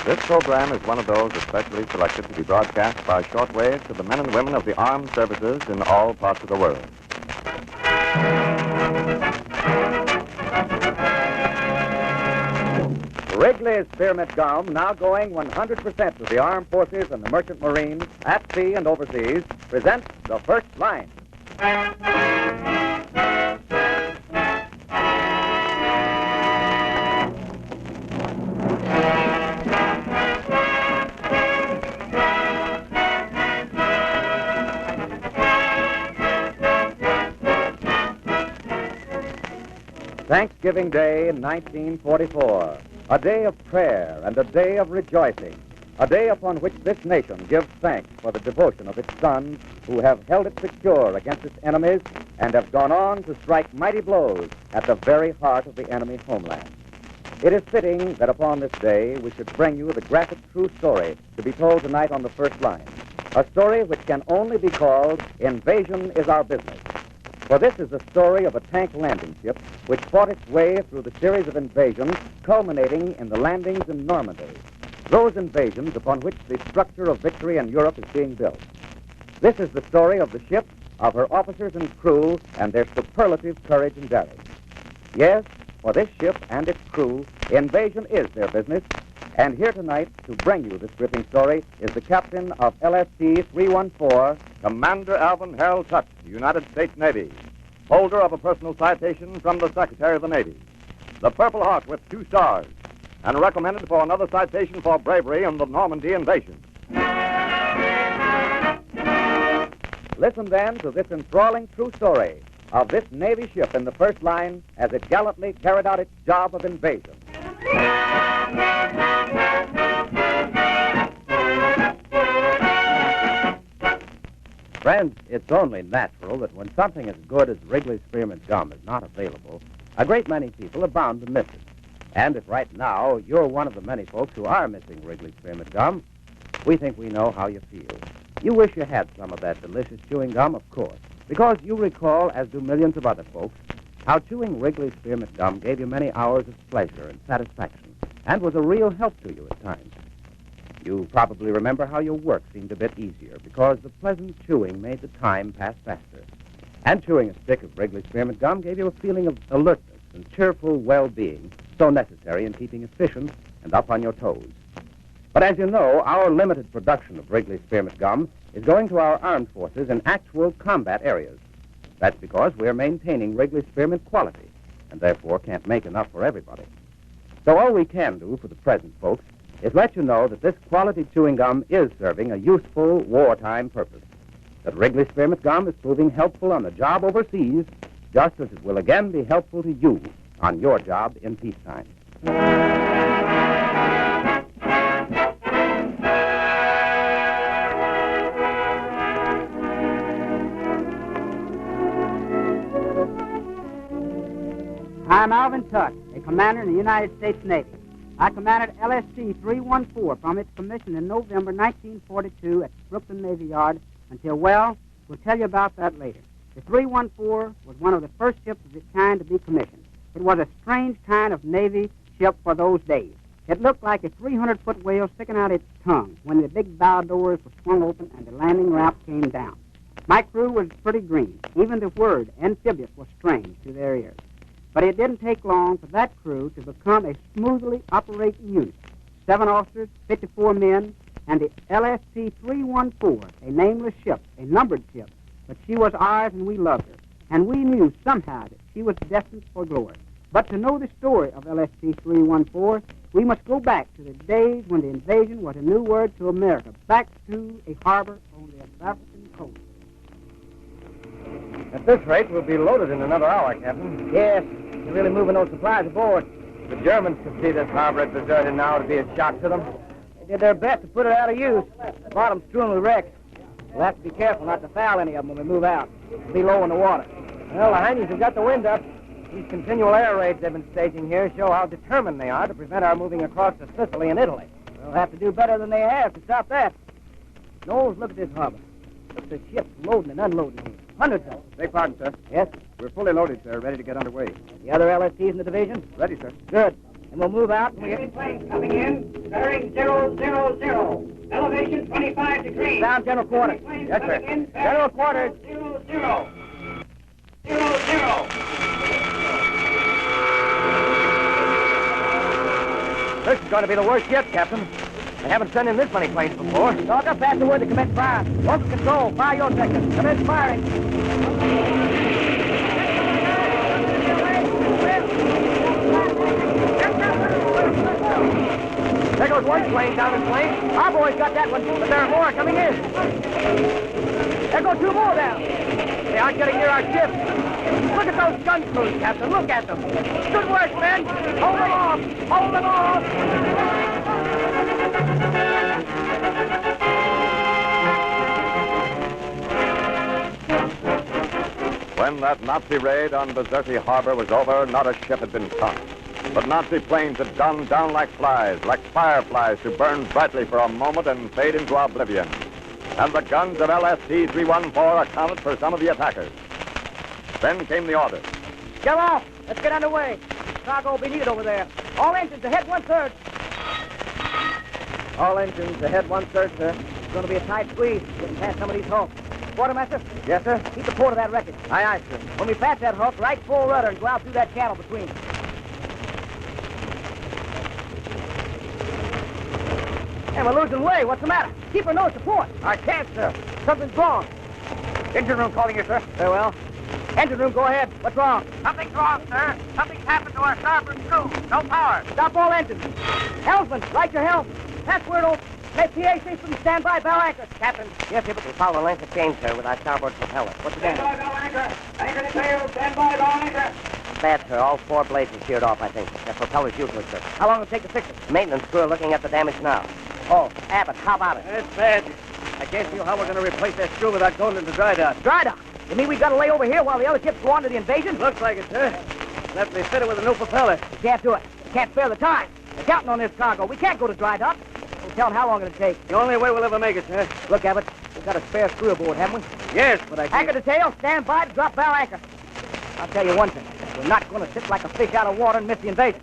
This program is one of those especially selected to be broadcast by shortwave to the men and women of the armed services in all parts of the world. Wrigley's Spearmint Gum, now going 100% to the armed forces and the merchant marines at sea and overseas, presents The First Line. Thanksgiving Day in 1944. A day of prayer and a day of rejoicing. A day upon which this nation gives thanks for the devotion of its sons who have held it secure against its enemies and have gone on to strike mighty blows at the very heart of the enemy homeland. It is fitting that upon this day we should bring you the graphic true story to be told tonight on The First Line. A story which can only be called Invasion is Our Business. For this is the story of a tank landing ship which fought its way through the series of invasions culminating in the landings in Normandy, those invasions upon which the structure of victory in Europe is being built. This is the story of the ship, of her officers and crew, and their superlative courage and daring. Yes, for this ship and its crew, invasion is their business, and here tonight to bring you this gripping story is the captain of LST 314, Commander Alvin Harold Tuck, United States Navy, holder of a personal citation from the Secretary of the Navy, the Purple Heart with 2 stars, and recommended for another citation for bravery in the Normandy invasion. Listen then to this enthralling true story of this Navy ship in the first line as it gallantly carried out its job of invasion. Friends, it's only natural that when something as good as Wrigley's Spearmint Gum is not available, a great many people are bound to miss it. And if right now you're one of the many folks who are missing Wrigley's Spearmint Gum, we think we know how you feel. You wish you had some of that delicious chewing gum, of course, because you recall, as do millions of other folks, how chewing Wrigley's Spearmint Gum gave you many hours of pleasure and satisfaction and was a real help to you at times. You probably remember how your work seemed a bit easier because the pleasant chewing made the time pass faster. And chewing a stick of Wrigley's Spearmint Gum gave you a feeling of alertness and cheerful well-being so necessary in keeping efficient and up on your toes. But as you know, our limited production of Wrigley's Spearmint Gum is going to our armed forces in actual combat areas. That's because we're maintaining Wrigley's Spearmint quality and therefore can't make enough for everybody. So all we can do for the present, folks, is let you know that this quality chewing gum is serving a useful wartime purpose. That Wrigley's Spearmint Gum is proving helpful on the job overseas, just as it will again be helpful to you on your job in peacetime. I'm Alvin Tuck, a commander in the United States Navy. I commanded LST 314 from its commission in November 1942 at Brooklyn Navy Yard until, well, we'll tell you about that later. The 314 was one of the first ships of its kind to be commissioned. It was a strange kind of Navy ship for those days. It looked like a 300-foot whale sticking out its tongue when the big bow doors were swung open and the landing ramp came down. My crew was pretty green. Even the word amphibious was strange to their ears. But it didn't take long for that crew to become a smoothly operating unit. 7 officers, 54 men, and the LST 314, a nameless ship, a numbered ship, but she was ours and we loved her. And we knew somehow that she was destined for glory. But to know the story of LST 314, we must go back to the days when the invasion was a new word to America, back to a harbor on the African coast. At this rate, we'll be loaded in another hour, Captain. Yes, they're really moving those supplies aboard. The Germans could see this harbor as deserted now to be a shock to them. They did their best to put it out of use. The bottom's strewn with wrecks. We'll have to be careful not to foul any of them when we move out. We'll be low in the water. Well, the Heinies have got the wind up. These continual air raids they've been staging here show how determined they are to prevent our moving across to Sicily and Italy. We'll have to do better than they have to stop that. Knowles, look at this harbor. Look at the ships loading and unloading here. Hundreds of them. Beg pardon, sir. Yes? We're fully loaded, sir, ready to get underway. The other LSTs in the division? Ready, sir. Good. and we'll move out when we get... Planes coming in, bearing 000. Elevation 25 degrees. Down, General Quarters. Yes, sir. General Quarters. 000. This is going to be the worst yet, Captain. They haven't sent in this many planes before. Talk up after word to commence fire. Local control, fire your section. Commence firing. There goes one plane down in flames. Our boys got that one, but there are more coming in. There go two more down. They aren't getting near our ship. Look at those gun crews, Captain. Look at them. Good work, men. Hold them off. Hold them off. When that Nazi raid on Bizerti Harbor was over, not a ship had been sunk. But Nazi planes had gone down like flies, like fireflies, to burn brightly for a moment and fade into oblivion. And the guns of LST-314 accounted for some of the attackers. Then came the order. Get off. Let's get underway. Cargo will be needed over there. All engines ahead 1/3. All engines ahead 1/3, sir. It's going to be a tight squeeze getting past some of these hulks. Quartermaster? Yes, sir? Keep the port of that wreckage. Aye, aye, sir. When we pass that hulk, right full rudder and go out through that channel between them. Hey, we're losing way. What's the matter? Keep her nose to port. I can't, sir. Something's wrong. Engine room calling you, sir. Very well. Engine room, go ahead. What's wrong? Something's wrong, sir. Something's happened to our starboard screw. No power. Stop all engines. Helmsman, light your helm. Password open. Make PA system stand by, bow anchor. Captain. Yes, sir, but we'll follow the length of change, sir, with our starboard propeller. What's the Stand by, bow anchor. Anchor to sail. Stand by, bow anchor. Bad, sir. All four blades are sheared off, I think. The propeller's useless, sir. How long will it take to fix it? Maintenance crew are looking at the damage now. Oh, Abbott, how about it? It's bad. I can't see how we're going to replace that screw without going into dry dock. Dry dock? You mean we got to lay over here while the other ships go on to the invasion? Looks like it, sir. Unless they fit it with a new propeller. We can't do it. We can't spare the time. We're counting on this cargo. We can't go to dry dock. We'll tell them how long it'll take. The only way we'll ever make it, sir. Look, Abbott, we've got a spare screw aboard, haven't we? Yes, but I can't... Anchor to tail, stand by to drop bow anchor. I'll tell you one thing. We're not going to sit like a fish out of water and miss the invasion.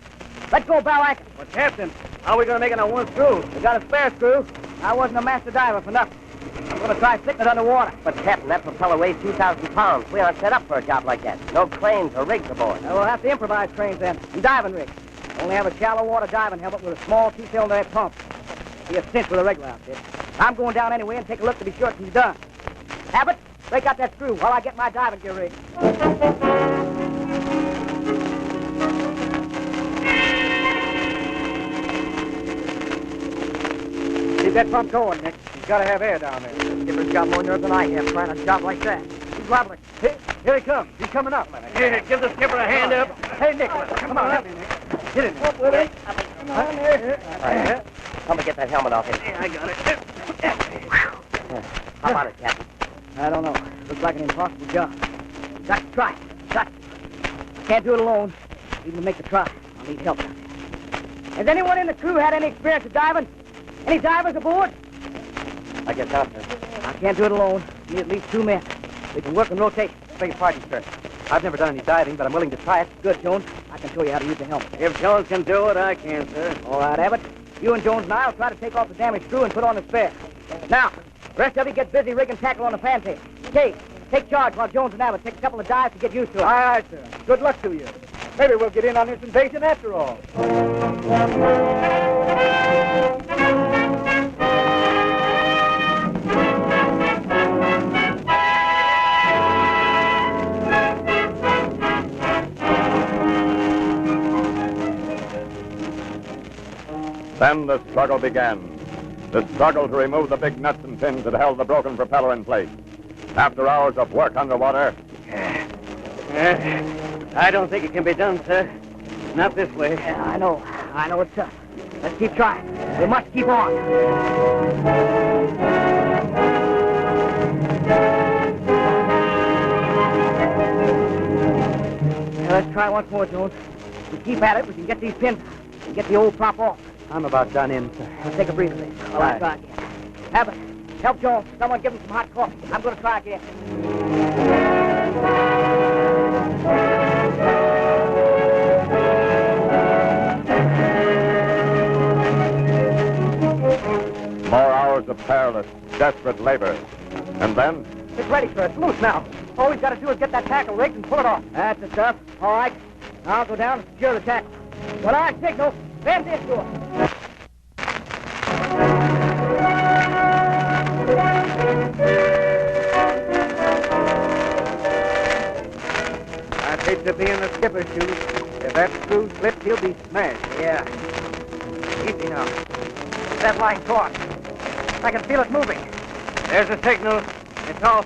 Let go bow anchor. But, Captain, how are we going to make it on one screw? We got a spare screw. I wasn't a master diver for nothing. I'm going to try sticking it underwater. But, Captain, that propeller weighs 2,000 pounds. We aren't set up for a job like that. No cranes or rigs aboard. We'll have to improvise cranes then, and diving rigs. Only have a shallow water diving helmet with a small two-cylinder head pump. Be a cinch with a regular outfit. I'm going down anyway and take a look to be sure it can be done. Abbott, break out that screw while I get my diving gear rigged. Keep that pump going, Nick. He's got to have air down there. The skipper's got more nerve than I have trying a job like that. He's wobbling. Here he comes. He's coming up. Here, give the skipper a hand up. Hey, Nick, come on, help me, Nick. Get in there. Up with it. Come on, here. Help me get that helmet off him. I got it. How about it, Captain? I don't know. Looks like an impossible job. Got to try it. Got to. Can't do it alone. Even to make the try, I'll need help down there. Has anyone in the crew had any experience of diving? Any divers aboard? I guess not, sir. I can't do it alone. Need at least 2 men. We can work in rotation. Beg your pardon, sir. I've never done any diving, but I'm willing to try it. Good, Jones. I can show you how to use the helmet. If Jones can do it, I can, sir. All right, Abbott. You and Jones and I will try to take off the damaged screw and put on the spare. Now, the rest of you get busy rigging tackle on the fantail. Kate, take charge while Jones and Abbott take a couple of dives to get used to it. Aye, sir. Good luck to you. Maybe we'll get in on this invasion after all. Then the struggle began. The struggle to remove the big nuts and pins that held the broken propeller in place. After hours of work underwater... I don't think it can be done, sir. Not this way. Yeah, I know. I know it's tough. Let's keep trying. We must keep on. Now, let's try once more, Jones. If we keep at it, we can get these pins and get the old prop off. I'm about done in, sir. Now, take a breather then. While I try again. Abbott, help Jones. Someone give him some hot coffee. I'm going to try again. hours of perilous, desperate labor. And then, It's ready, sir. It's loose now. All we've got to do is get that tackle rigged and pull it off. That's the stuff. All right. Now I'll go down and secure the tackle. When I signal, bend this to it. I'd hate to be in the skipper's shoes. If that screw slips, he'll be smashed. Yeah. Easy now. That line taut. I can feel it moving. There's the signal. It's off.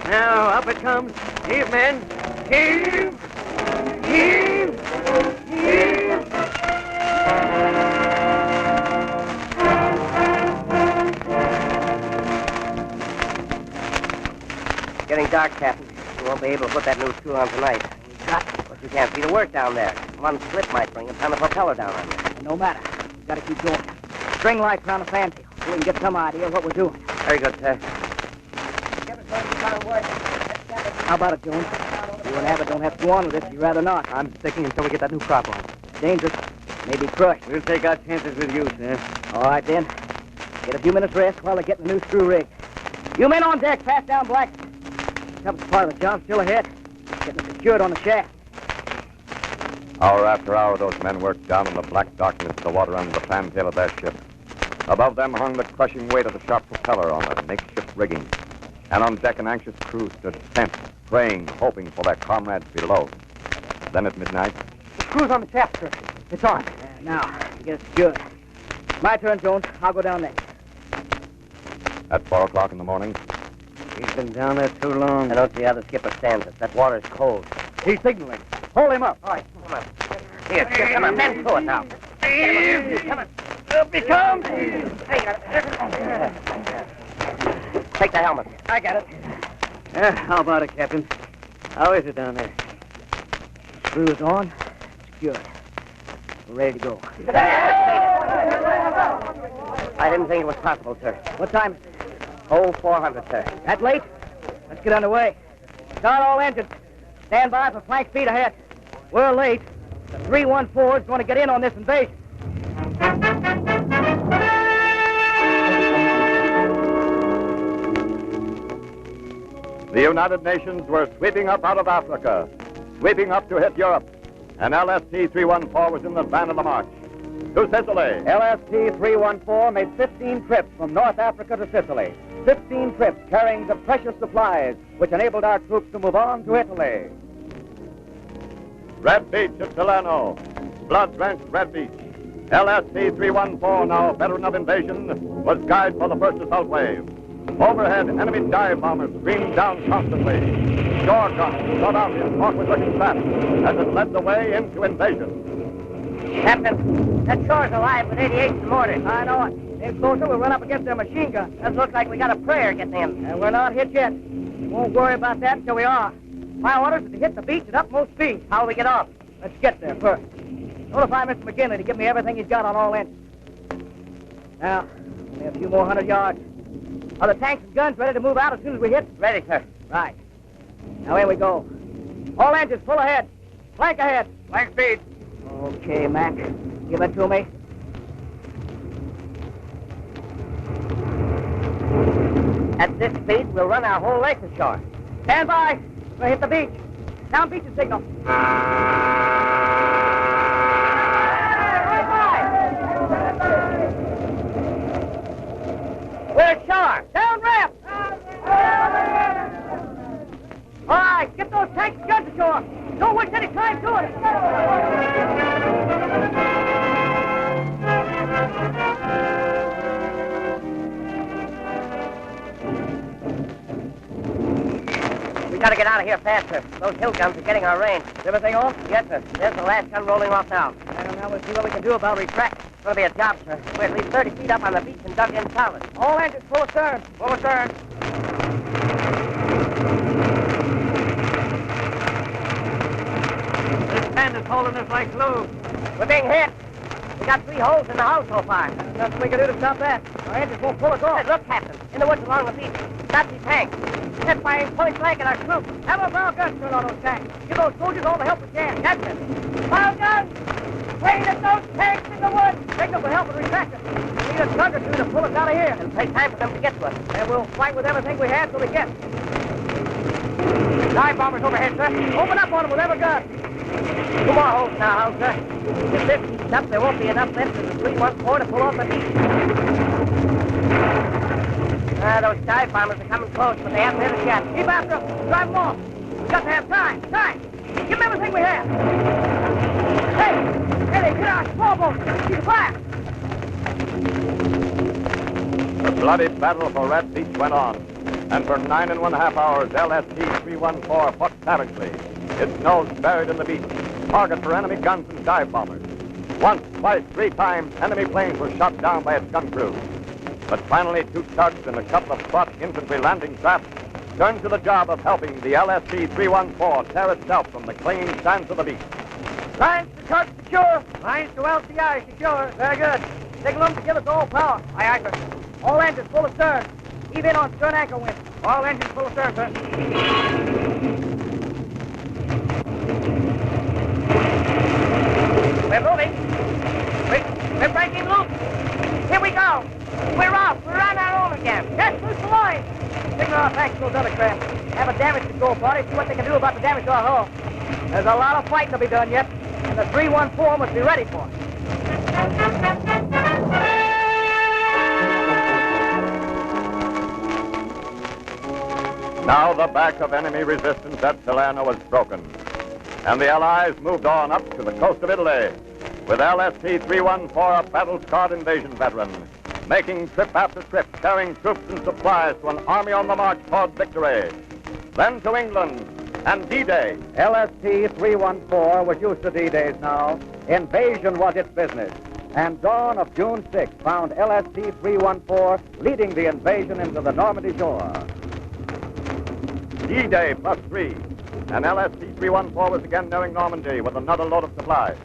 Now, up it comes. Heave, men. Heave! Heave! Heave! It's getting dark, Captain. We won't be able to put that new screw on tonight. But you can't see the work down there. One slip might bring and turn the propeller down on you. No matter. We've got to keep going. String lights around the fantail so we can get some idea of what we're doing. Very good, sir. How about it, Jones? You and Abbott don't have to go on with this if you'd rather not. I'm sticking until we get that new prop on. Dangerous. Maybe crushed. We'll take our chances with you, sir. All right, then. Get a few minutes rest while they're getting the new screw rigged. You men on deck, pass down Black. Toughest part of the job still ahead. Getting it secured on the shaft. hour after hour, those men worked down in the black darkness to water under the fantail of their ship. Above them hung the crushing weight of the sharp propeller on the makeshift rigging. And on deck, an anxious crew stood tense, praying, hoping for their comrades below. Then at midnight, The screw's on the shaft, sir. It's on. Now, to get it secured. My turn, Jones. I'll go down next. at 4 o'clock in the morning, He's been down there too long. I don't see how the skipper stands it. That water's cold. He's signaling. Hold him up. All right, come on. Here, come on, bend to it now. Come on. Up he comes. Take the helmet. I got it. How about it, Captain? How is it down there? Screw's on. Secured. We're ready to go. I didn't think it was possible, sir. What time is it? Oh, 400, sir. That late? Let's get underway. Start all engines. Stand by for flank speed ahead. We're late. The 314 is going to get in on this invasion. the United Nations were sweeping up out of Africa, sweeping up to hit Europe. And LST-314 was in the van of the march. To Sicily. LST-314 made 15 trips from North Africa to Sicily. 15 trips carrying the precious supplies which enabled our troops to move on to Italy. Red Beach at Salerno. Blood-drenched Red Beach. LST-314, now a veteran of invasion, was guide for the first assault wave. Overhead, enemy dive bombers streamed down constantly. Shore guns shot out in awkward-looking traps as it led the way into invasion. Captain, that shore's alive with 88 mortars. I know it. If closer, we'll run up against their machine gun. Doesn't look like we got a prayer getting in. And we're not hit yet. We won't worry about that until we are. My orders are to hit the beach at utmost speed. How'll we get off? Let's get there first. Notify Mr. McGinley to give me everything he's got on all engines. Now, only a few more 100 yards. Are the tanks and guns ready to move out as soon as we hit? Ready, sir. Right. Now, here we go. All engines full ahead. Flank ahead. Flank speed. Okay, Mac. Give it to me. At this speed, we'll run our whole length ashore. Stand by. We'll hit the beach. Down beach signal. We're ashore. Down ramp. All right, get those tanks and guns ashore. Don't waste any time doing it. We gotta get out of here faster. Those hill guns are getting our range. Is everything off? Yes, sir. There's the last gun rolling off now. Well, now we'll see what we can do about retracting. It's gonna be a job, sir. We're at least 30 feet up on the beach and dug in solid. All engines full astern. Full astern. This band is holding us like glue. We're being hit. We got 3 holes in the hull so far. Nothing we can do to stop that. Our engines won't pull us off. Look, Captain, in the woods along the beach. Nazi tanks. They're firing point blank at our troops. Have our bow guns turn on those tanks. Give those soldiers all the help we can. Captain, Bow guns! Train at those tanks in the woods! Signal for help and retract us. We need a tug or two to pull us out of here. it'll take time for them to get to us. And we'll fight with everything we have till they get. Dive bombers overhead, sir. Open up on them with every gun. 2 more holes now, sir. If this keeps up, there won't be enough left in the 314 to pull off the beach. Those dive bombers are coming close, but they haven't hit us yet. Keep after them. Drive them off. We've got to have time. Time. Give them everything we have. Hey, they hit our small boat. Keep fire. The bloody battle for Red Beach went on, and for 9½ hours, LST-314 fought savagely, its nose buried in the beach, target for enemy guns and dive bombers. Once, twice, 3 times, enemy planes were shot down by its gun crew. But finally, 2 tugs and a couple of Scotch infantry landing craft turned to the job of helping the LST-314 tear itself from the clinging sands of the beach. Lines to tugs secure. Lines to LCI secure. Very good. Signal them to give us all power. Aye, aye, sir. All engines full of stern. Heave in on stern anchor wind. All engines full of stern, sir. We're moving. We're breaking loose. Here we go. We're off. We're on our own again. Yes, loose the line. Signal our tanks to those other craft. Have a damage control party. See what they can do about the damage to our hull. There's a lot of fighting to be done yet, and the 314 must be ready for it. Now the back of enemy resistance at Salerno was broken, and the Allies moved on up to the coast of Italy, with LST-314, a battle-scarred invasion veteran, making trip after trip, carrying troops and supplies to an army on the march toward victory. Then to England, and D-Day. LST-314 was used to D-Days now. Invasion was its business. And dawn of June 6 found LST-314 leading the invasion into the Normandy shore. D-Day +3, and LST-314 was again nearing Normandy with another load of supplies.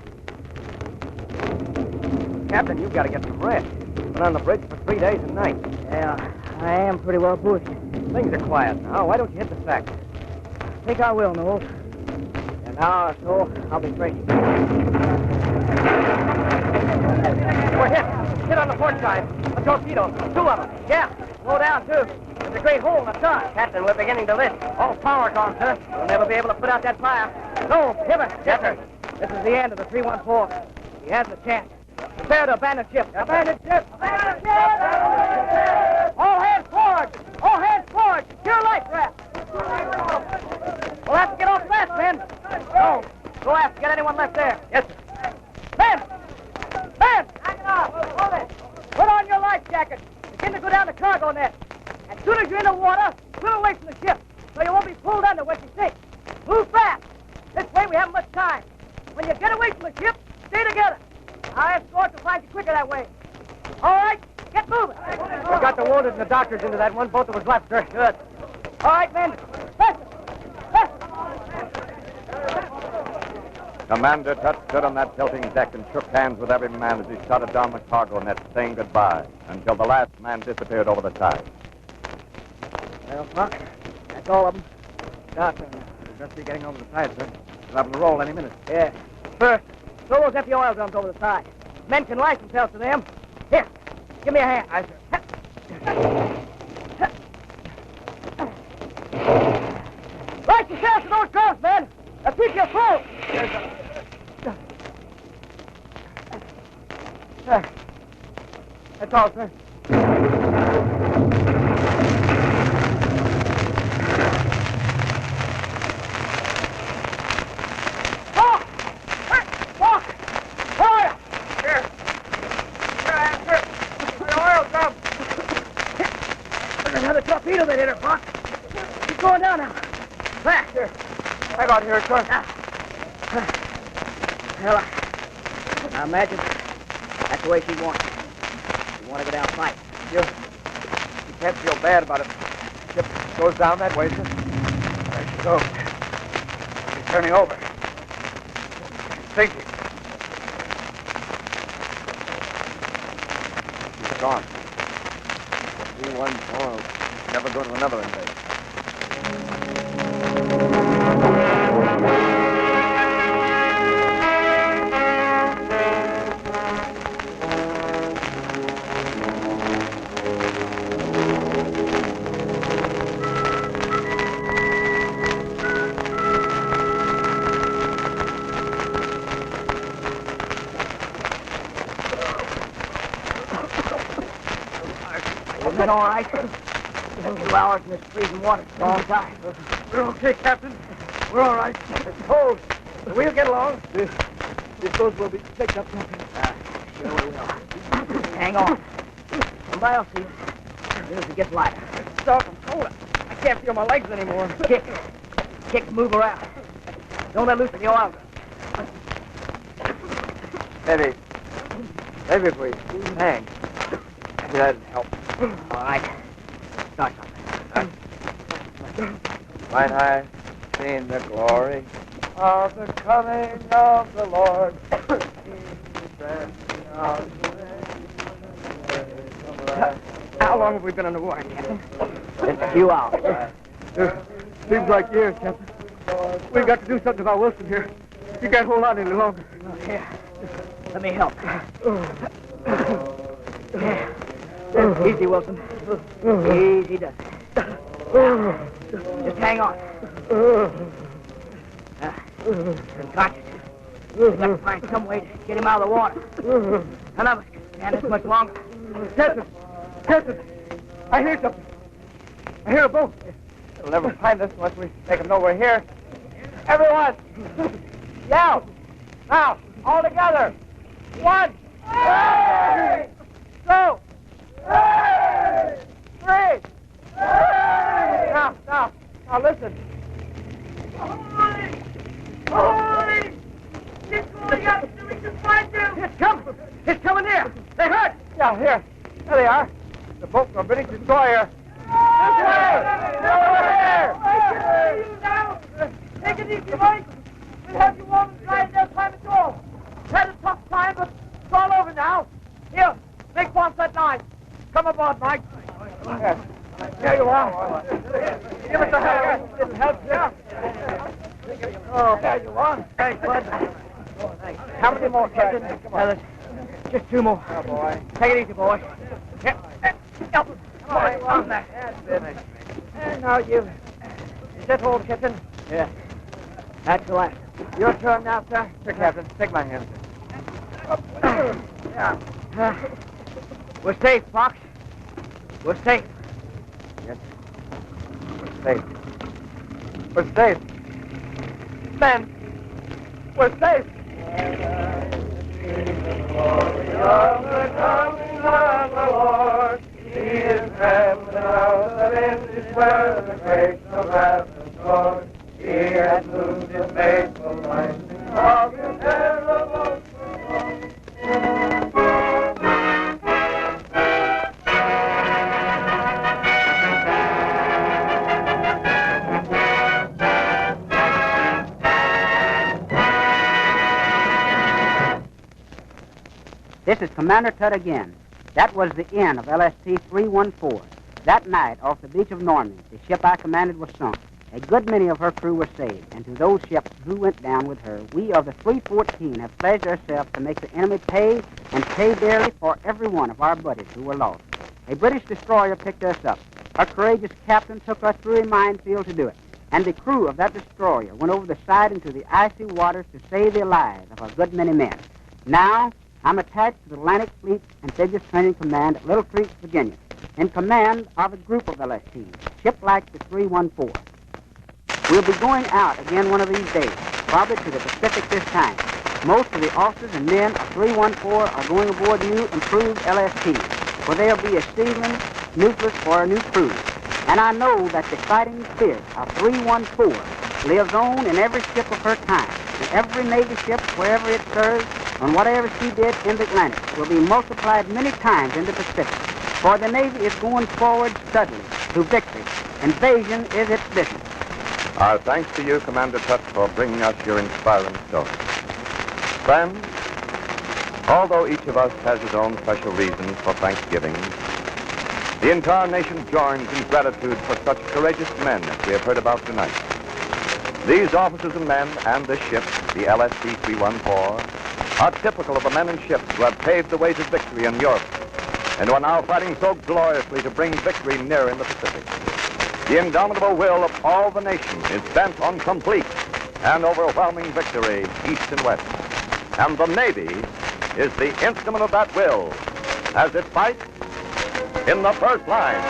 Captain, you've got to get some rest. Been on the bridge for 3 days and nights. Yeah, I am pretty well pushed. Things are quiet now. Why don't you hit the sack? I think I will, Knowles. In an hour or so, I'll be free. We're hit. Hit on the port side. A torpedo. 2 of them. Yeah, slow down, too. There's a great hole in the gun. Captain, we're beginning to lift. All power gone, sir. We'll never be able to put out that fire. No, Hibbert. Yes, sir. This is the end of the 314. He has a chance. Prepare to abandon ship. Abandon ship. Abandon ship. All hands forward. All hands forward. Secure life raft. We'll have to get off fast, men. No, go aft to get anyone left there. Yes, sir. Men! Men! Knock it off. Hold it. Put on your life jackets. Begin to go down the cargo net. As soon as you're in the water, swim away from the ship so you won't be pulled under when she sinks. Move fast. This way we haven't much time. When you get away from the ship, stay together. Our escort will find you quicker that way. All right, get moving. We got the wounded and the doctors into that one boat that was left, sir. Good. All right, men. Listen. Listen. Commander Tutt stood on that tilting deck and shook hands with every man as he started down the cargo net, saying goodbye, until the last man disappeared over the side. Well, Buck, that's all of them. Doctor, We'll just be getting over the side, sir. We'll have to roll any minute. yeah. First, throw those empty oil drums over the side. Men can light themselves to them. Here, give me a hand. Aye, sir. Light yourselves to those drums, men. Now keep your full. That's all, sir. Another torpedo that hit her, Buck. She's going down now. Faster. I got here, sir. Well, I imagine that's the way she wants it. She want to go down fight. You can't feel bad about it. Ship goes down that way, sir. There she goes. She's turning over. Sinking. gone. If we won more, we'll never go to another invasion. Is that all right? 2 hours in this freezing water. It's a long time. We're okay, Captain. We're all right. It's cold. We'll get along. We suppose we'll be picked up, Captain. Sure we will. Hang on. Somebody else see you. As soon as it gets lighter. Stop. I'm cold. I can't feel my legs anymore. Kick. Kick, move around. Don't let loose of your arms. Maybe if we hang, maybe that'd help. All right. Start something. Might I seen the glory of the coming of the Lord? How long have we been underwater, Captain? Just a few hours. Seems like years, Captain. We've got to do something about Wilson here. You can't hold on any longer. Here. Let me help. Easy, Wilson. Easy does it. Just hang on. Unconscious. We've got to find some way to get him out of the water. None of us can stand this much longer. Captain, I hear something. I hear a boat. They'll never find us unless we make them know we're here. Everyone, yell. Now, all together. 1, 2, 3. Now, listen. It's going up so we can find them. It's coming here. They hurt. Yeah, here. There they are. The boat from a British destroyer. This way. Take it easy, Mike. We'll have you warm and dry in no time at all. Had a tough time, but it's all over now. Here, make fast that line. Come aboard, Mike. Here you are. Give us a hand. It'll help you. Oh, there you are. Thanks, bud. How many more, Captain? Fellas, just 2 more. Oh, boy. Take it easy, boys. Come on, that's it. And now you. Is that all, Captain? Yeah. That's the last. Your turn now, sir. Here, Captain. Take my hand. Yeah. We're safe, Fox. We're safe. Yes. We're safe. We're safe. Men, we're safe. Of the coming of the Lord, He is traveling out of endless where the grace of wrath and sword. He has moved His faithful life of the terrible storm. This is Commander Tutt again. That was the end of LST 314. That night, off the beach of Normandy, the ship I commanded was sunk. A good many of her crew were saved, and to those ships who went down with her, we of the 314 have pledged ourselves to make the enemy pay, and pay dearly for every one of our buddies who were lost. A British destroyer picked us up. Our courageous captain took us through a minefield to do it, and the crew of that destroyer went over the side into the icy waters to save the lives of a good many men. Now, I'm attached to the Atlantic Fleet Amphibious Training Command at Little Creek, Virginia, in command of a group of LSTs, ship like the 314. We'll be going out again one of these days, probably to the Pacific this time. Most of the officers and men of 314 are going aboard new improved LSTs, where there'll be a sealing nucleus for a new crew. And I know that the fighting spirit of 314 lives on in every ship of her kind, and every Navy ship, wherever it serves, and whatever she did in the Atlantic, will be multiplied many times in the Pacific. For the Navy is going forward steadily to victory. Invasion is its business. Our thanks to you, Commander Tutt, for bringing us your inspiring story. Friends, Although each of us has his own special reasons for Thanksgiving, the entire nation joins in gratitude for such courageous men as we have heard about tonight. These officers and men and this ship, the LSC 314, are typical of the men and ships who have paved the way to victory in Europe and who are now fighting so gloriously to bring victory near in the Pacific. The indomitable will of all the nation is bent on complete and overwhelming victory east and west. And the Navy is the instrument of that will as it fights in the first line.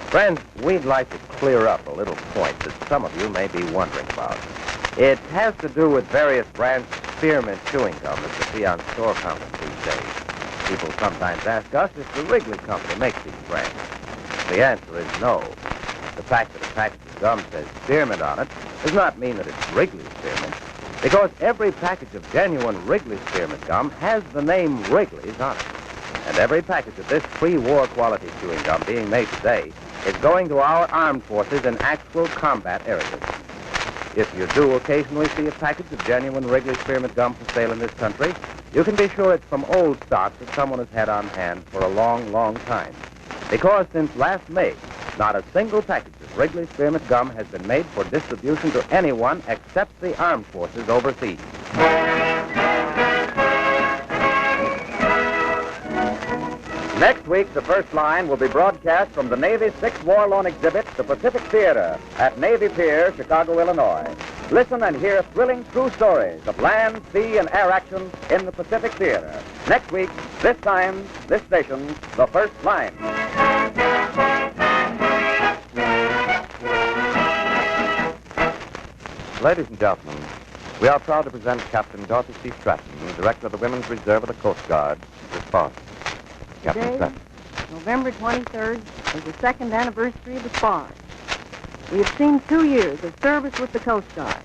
Friends, we'd like to clear up a little point that some of you may be wondering about. It has to do with various brands of spearmint chewing gum that you see on store counters these days. People sometimes ask us if the Wrigley Company makes these brands. The answer is no. The fact that a package of gum says spearmint on it does not mean that it's Wrigley spearmint, because every package of genuine Wrigley spearmint gum has the name Wrigley's on it. And every package of this pre-war quality chewing gum being made today is going to our armed forces in actual combat areas. If you do occasionally see a package of genuine Wrigley spearmint gum for sale in this country, you can be sure it's from old stock that someone has had on hand for a long, long time. Because since last May, not a single package of Wrigley spearmint gum has been made for distribution to anyone except the armed forces overseas. Next week, the first line will be broadcast from the Navy's 6th War Loan Exhibit, the Pacific Theater, at Navy Pier, Chicago, Illinois. Listen and hear thrilling true stories of land, sea, and air action in the Pacific Theater. Next week, this time, this station, the first line. Ladies and gentlemen, we are proud to present Captain Dorothy C. Stratton, Director of the Women's Reserve of the Coast Guard, this farce. Captain Today, Stratton. November 23rd, is the second anniversary of the SPARS. We have seen 2 years of service with the Coast Guard.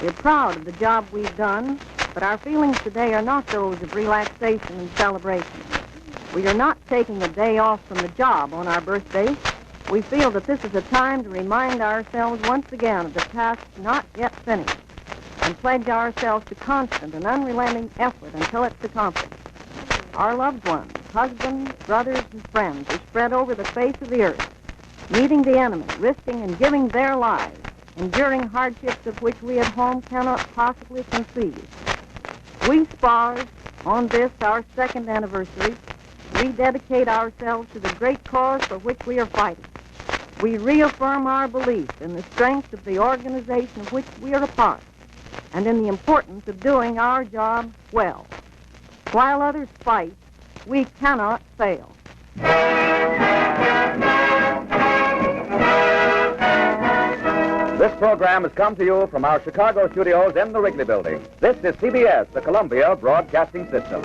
We are proud of the job we've done, but our feelings today are not those of relaxation and celebration. We are not taking a day off from the job on our birthday. We feel that this is a time to remind ourselves once again of the task not yet finished and pledge ourselves to constant and unrelenting effort until it's accomplished. Our loved ones, husbands, brothers, and friends are spread over the face of the earth, meeting the enemy, risking and giving their lives, enduring hardships of which we at home cannot possibly conceive. We SPARS, on this, our second anniversary, rededicate ourselves to the great cause for which we are fighting. We reaffirm our belief in the strength of the organization of which we are a part, and in the importance of doing our job well. While others fight, we cannot fail. This program has come to you from our Chicago studios in the Wrigley Building. This is CBS, the Columbia Broadcasting System.